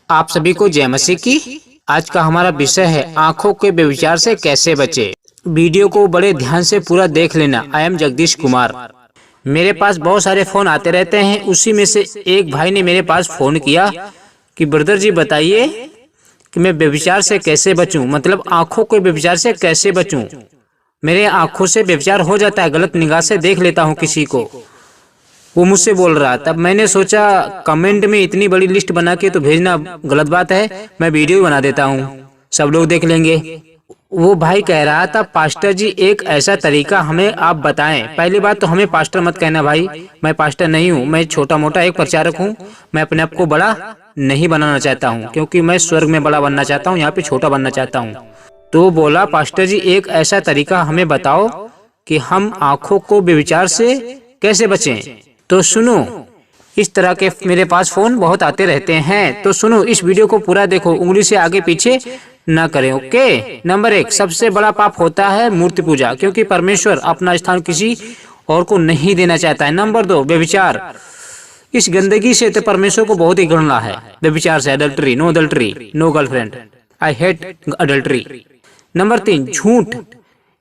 आप सभी को जय मसीह की। आज का हमारा विषय है आंखों के व्यभिचार से कैसे बचे। वीडियो को बड़े ध्यान से पूरा देख लेना। I am Jagdish Kumar. मेरे पास बहुत सारे फोन आते रहते हैं, उसी में से एक भाई ने मेरे पास फोन किया कि ब्रदर जी बताइए कि मैं व्यभिचार से कैसे बचूं, मतलब आंखों के व्यभिचार से कैसे बचूं। मेरे आंखों से व्यभिचार हो जाता है, गलत निगाह से देख लेता हूं किसी को। वो मुझसे बोल रहा। तब मैंने सोचा कमेंट में इतनी बड़ी लिस्ट बना के तो भेजना गलत बात है, मैं वीडियो बना देता हूँ, सब लोग देख लेंगे। वो भाई कह रहा था पास्टर जी एक ऐसा तरीका हमें आप बताएं। पहली बात तो हमें पास्टर मत कहना भाई, मैं पास्टर नहीं हूँ, मैं छोटा मोटा एक प्रचारक हूँ। मैं अपने आप को बड़ा नहीं बनाना चाहता हूँ, क्योंकि मैं स्वर्ग में बड़ा बनना चाहता हूँ, यहाँ पे छोटा बनना चाहता हूँ। तो बोला पास्टर जी एक ऐसा तरीका हमें बताओ कि हम आंखों को व्यभिचार से कैसे बचें। तो सुनो, इस तरह के मेरे पास फोन बहुत आते रहते हैं, तो सुनो इस वीडियो को पूरा देखो, उंगली से आगे पीछे ना करें। ओके। नंबर 1, सबसे बड़ा पाप होता है मूर्ति पूजा, क्योंकि परमेश्वर अपना स्थान किसी और को नहीं देना चाहता है। नंबर 2, व्यभिचार। इस गंदगी से तो परमेश्वर को बहुत ही घृणा है। व्यभिचार से adultery, no girlfriend, I hate adultery. Number 3, झूठ।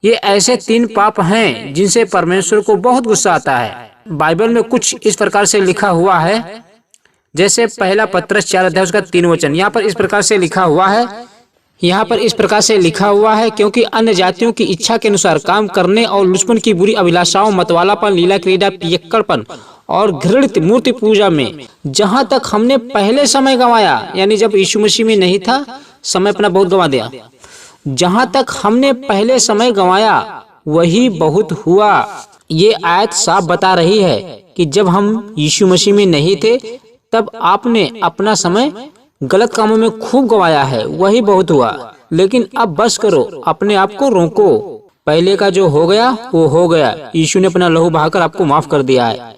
ये ऐसे 3 पाप हैं जिनसे परमेश्वर को बहुत गुस्सा आता है। बाइबल में कुछ इस प्रकार से लिखा हुआ है, जैसे पहला पत्रस 4 अध्याय उसका 3 वचन। यहाँ पर इस प्रकार से लिखा हुआ है, क्योंकि अन्य जातियों की इच्छा के अनुसार काम करने और लुचपन की बुरी अभिलाषाओं, मतवालापन, लीला क्रीड़ा, पियक्कड़पन और घृणित मूर्ति पूजा में जहाँ तक हमने पहले समय गंवाया, यानी जब यीशु मसीह में नहीं था, समय अपना बहुत गंवा दिया। जहाँ तक हमने पहले समय गंवाया वही बहुत हुआ। ये आयत साफ बता रही है कि जब हम यीशु मसीह में नहीं थे तब आपने अपना समय गलत कामों में खूब गंवाया है, वही बहुत हुआ। लेकिन अब बस करो, अपने आप को रोको। पहले का जो हो गया वो हो गया, यीशु ने अपना लहू बहाकर आपको माफ कर दिया है।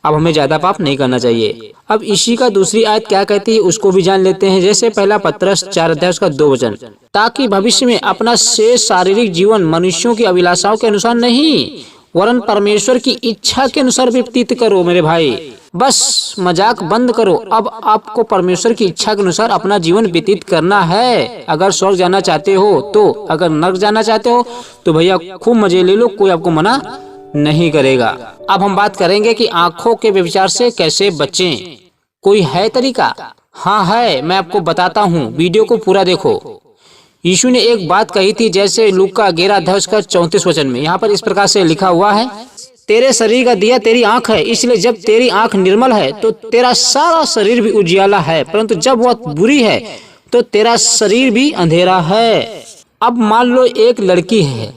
अब हमें ज्यादा पाप नहीं करना चाहिए। अब इसी का दूसरी आयत क्या कहती है उसको भी जान लेते हैं, जैसे पहला पत्रस 4 अध्याय उसका 2 वचन। ताकि भविष्य में अपना शेष शारीरिक जीवन मनुष्यों की अभिलाषाओं के अनुसार नहीं, वरन परमेश्वर की इच्छा के अनुसार व्यतीत करो। मेरे भाई बस मजाक बंद करो। अब आपको परमेश्वर की इच्छा के अनुसार अपना जीवन व्यतीत करना है। अगर स्वर्ग जाना चाहते हो तो, अगर नर्क जाना चाहते हो तो भैया खूब मजे ले लो, कोई आपको मना नहीं करेगा। अब हम बात करेंगे कि आंखों के व्यभिचार से कैसे बचें। कोई है तरीका? हाँ है, मैं आपको बताता हूँ, वीडियो को पूरा देखो। यीशु ने एक बात कही थी, जैसे लूका 11 अध्याय उसका 34 वचन में। यहाँ पर इस प्रकार से लिखा हुआ है, तेरे शरीर का दिया तेरी आंख है, इसलिए जब तेरी आंख निर्मल है तो तेरा सारा शरीर भी उजियाला है, परंतु जब वह बुरी है तो तेरा शरीर भी अंधेरा है। अब मान लो एक लड़की है,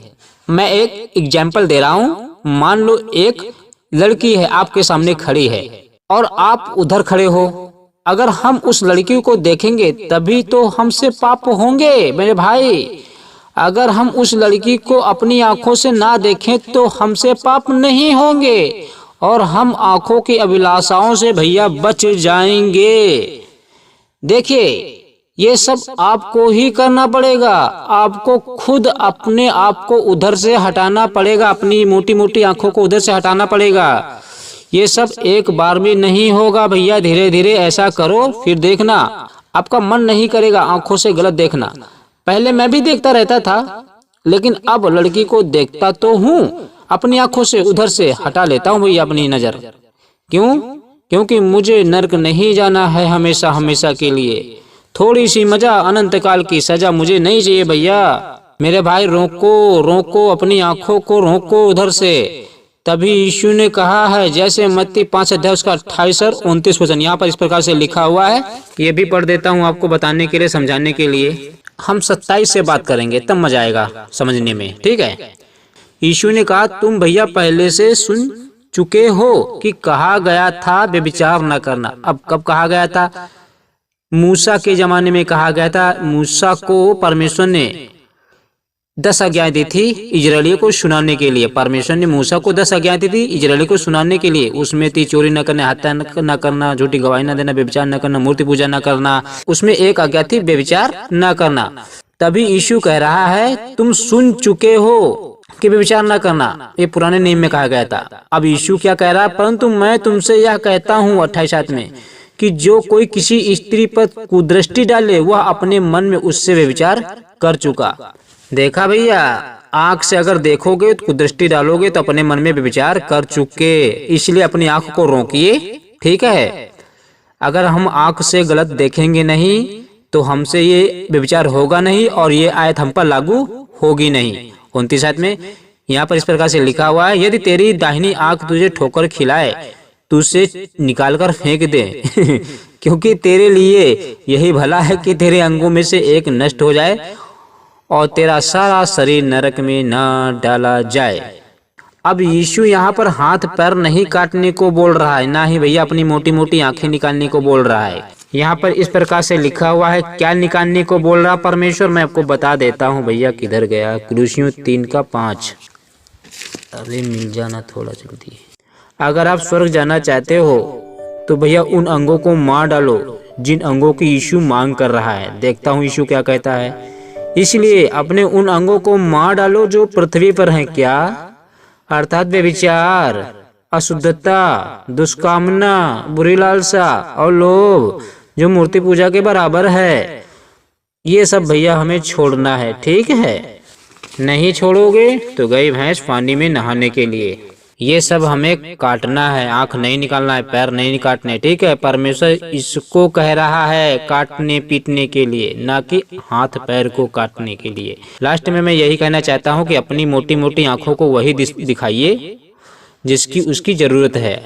मैं एक एग्जाम्पल दे रहा हूँ। मान लो एक लड़की है आपके सामने खड़ी है और आप उधर खड़े हो। अगर हम उस लड़की को देखेंगे तभी तो हमसे पाप होंगे मेरे भाई। अगर हम उस लड़की को अपनी आंखों से ना देखें तो हमसे पाप नहीं होंगे और हम आंखों की अभिलाषाओं से भैया बच जाएंगे। देखिए ये सब आपको ही करना पड़ेगा। आपको खुद अपने आप को उधर से हटाना पड़ेगा, अपनी मोटी मोटी आंखों को उधर से हटाना पड़ेगा। ये सब एक बार में नहीं होगा भैया, धीरे धीरे ऐसा करो, फिर देखना आपका मन नहीं करेगा आंखों से गलत देखना। पहले मैं भी देखता रहता था, लेकिन अब लड़की को देखता तो हूँ, अपनी आंखों से उधर से हटा लेता हूँ भैया अपनी नजर। क्यों? क्योंकि मुझे नर्क नहीं जाना है हमेशा हमेशा के लिए। थोड़ी सी मजा, अनंत काल की सजा मुझे नहीं चाहिए भैया। मेरे भाई रोको अपनी आंखों को रोको उधर से। तभी यीशु ने कहा है, जैसे मत्ती 5 अध्याय उसका 28 और 29 वचन। यहाँ पर इस प्रकार से लिखा हुआ है, ये भी पढ़ देता हूँ आपको बताने के लिए, समझाने के लिए। हम 27 से बात करेंगे तब मजा आएगा समझने में, ठीक है। यीशु ने कहा, तुम भैया पहले से सुन चुके हो कि कहा गया था व्यभिचार न करना। अब कब कहा गया था? मूसा के जमाने में कहा गया था। मूसा को परमेश्वर ने 10 आज्ञाएं दी थी इजरायलियों को सुनाने के लिए। परमेश्वर ने मूसा को 10 आज्ञाएं दी थी इजरायलियों को सुनाने के लिए। उसमें थी चोरी न करना, हत्या न करना, झूठी गवाही न देना, व्यभिचार न करना, मूर्ति पूजा न करना। उसमें एक आज्ञा थी व्यभिचार न करना। तभी यीशु कह रहा है, तुम सुन चुके हो कि व्यभिचार न करना, ये पुराने नियम में कहा गया था। अब यीशु क्या कह रहा है? परंतु मैं तुमसे यह कहता हूँ 28 में कि जो कोई किसी स्त्री पर कुदृष्टि डाले वह अपने मन में उससे व्यभिचार कर चुका। देखा भैया, आंख से अगर देखोगे तो कुदृष्टि डालोगे तो अपने मन में व्यभिचार कर चुके, इसलिए अपनी आंख को रोकिए, ठीक है। अगर हम आंख से गलत देखेंगे नहीं तो हमसे ये व्यभिचार होगा नहीं और ये आयत हम पर लागू होगी नहीं। 29 आयत में यहाँ पर इस प्रकार से लिखा हुआ है, यदि तेरी दाहिनी आंख तुझे ठोकर खिलाए तो उसे निकाल कर फेंक दे क्योंकि तेरे लिए यही भला है कि तेरे अंगों में से एक नष्ट हो जाए और तेरा सारा शरीर नरक में न डाला जाए। अब यीशु यहाँ पर हाथ पैर नहीं काटने को बोल रहा है, ना ही भैया अपनी मोटी मोटी आंखें निकालने को बोल रहा है। यहाँ पर इस प्रकार से लिखा हुआ है, क्या निकालने को बोल रहा परमेश्वर, मैं आपको बता देता हूँ भैया। किधर गया? कुलुसियों 3:5। अरे मिल जाना थोड़ा जल्दी। अगर आप स्वर्ग जाना चाहते हो तो भैया उन अंगों को मार डालो जिन अंगों की यीशु मांग कर रहा है। देखता हूँ यीशु क्या कहता है। इसलिए अपने उन अंगों को मार डालो जो पृथ्वी पर हैं, क्या? अर्थात व्यभिचार, अशुद्धता, दुष्कामना, बुरी लालसा और लोभ जो मूर्ति पूजा के बराबर है। ये सब भैया हमें छोड़ना है, ठीक है। नहीं छोड़ोगे तो गई भैंस पानी में नहाने के लिए। ये सब हमें काटना है, आंख नहीं निकालना है, पैर नहीं काटने, ठीक है। परमेश्वर इसको कह रहा है काटने पीटने के लिए, ना कि हाथ पैर को काटने के लिए। लास्ट में मैं यही कहना चाहता हूँ कि अपनी मोटी मोटी आंखों को वही दिखाइए जिसकी उसकी जरूरत है।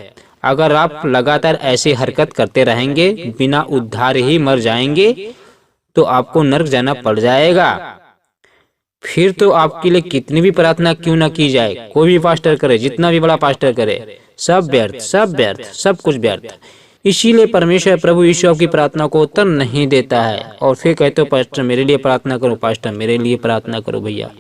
अगर आप लगातार ऐसी हरकत करते रहेंगे बिना उद्धार ही मर जाएंगे तो आपको नरक जाना पड़ जाएगा। फिर तो आपके लिए कितनी भी प्रार्थना क्यों ना की जाए, कोई भी पास्टर करे, जितना भी बड़ा पास्टर करे, सब व्यर्थ, सब व्यर्थ, सब कुछ व्यर्थ। इसीलिए परमेश्वर प्रभु यीशु आपकी प्रार्थना को उत्तर नहीं देता है। और फिर कहते हो पास्टर मेरे लिए प्रार्थना करो, पास्टर मेरे लिए प्रार्थना करो। भैया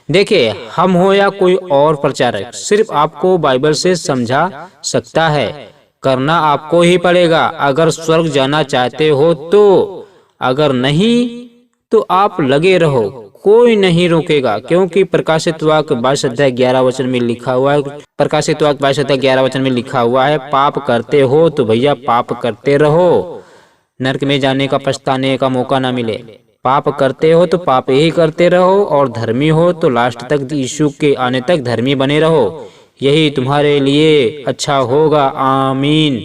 देखिए, हम हो या कोई और प्रचारक, सिर्फ आपको बाइबल से समझा सकता है, करना आपको ही पड़ेगा अगर स्वर्ग जाना चाहते हो तो। अगर नहीं तो आप लगे रहो, कोई नहीं रोकेगा, क्योंकि प्रकाशित वाक्य 22:11 में लिखा हुआ है। प्रकाशित वाक्य 22:11 में लिखा हुआ है, पाप करते हो तो भैया पाप करते रहो, नरक में जाने का पछताने का मौका ना मिले। पाप करते हो तो पाप ही करते रहो और धर्मी हो तो लास्ट तक यीशु के आने तक धर्मी बने रहो। यही तुम्हारे लिए अच्छा होगा। आमीन।